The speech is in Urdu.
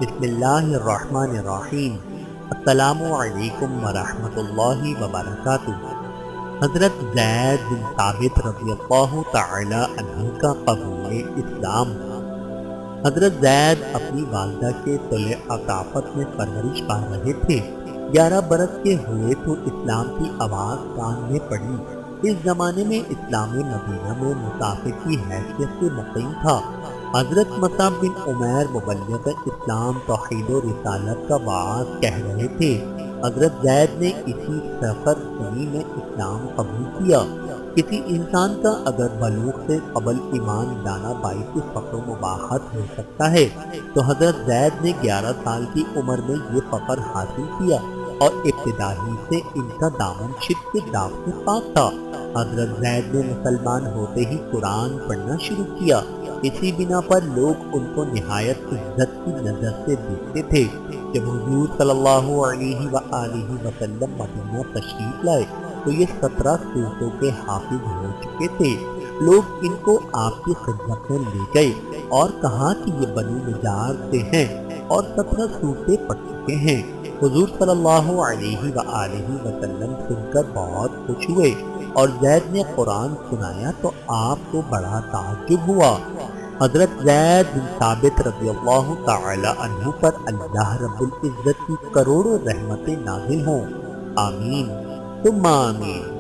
بسم اللہ الرحمن الرحیم۔ السلام علیکم ورحمۃ اللہ وبرکاتہ۔ حضرت زید بن ثابت رضی اللہ تعالی عنہ کا قبول اسلام۔ حضرت زید اپنی والدہ کے طلع عطافت میں پرورش پا رہے تھے۔ 11 برس کے ہوئے تو اسلام کی آواز کان میں پڑی۔ اس زمانے میں اسلام مدینہ میں مسافر کی حیثیت سے مقیم تھا۔ حضرت مصعب بن عمیر مبلغ اسلام توحید و رسالت کا واعظ کہہ رہے تھے۔ حضرت زید نے اسی سفر سنی میں اسلام قبول کیا۔ کسی انسان کا اگر بلوغ سے قبل ایمان لانا باعث فخر و مباحت ہو سکتا ہے تو حضرت زید نے 11 سال کی عمر میں یہ فخر حاصل کیا اور ابتدا ہی سے ان کا دامن شرک کے داغ سے پاک تھا۔ حضرت زید نے مسلمان ہوتے ہی قرآن پڑھنا شروع کیا۔ اسی بنا پر لوگ ان کو نہایت عزت کی نظر سے دیکھتے تھے۔ جب حضور صلی اللہ علیہ وآلہ وسلم مدینہ تشریف لائے تو یہ 17 سورتوں کے حافظ ہو چکے تھے۔ لوگ ان کو آپ کی خدمت میں لے گئے اور کہا کہ یہ بنو نجار سے ہیں اور 17 سورتیں پڑھ چکے ہیں۔ حضور صلی اللہ علیہ وآلہ وسلم سن کر بہت خوش ہوئے اور زید نے قرآن سنایا تو آپ کو بڑا تعجب ہوا۔ حضرت زید بن ثابت رضی اللہ تعالی عنہ پر اللہ رب العزت کی کروڑوں رحمتیں نازل ہوں۔ آمین ثم آمین۔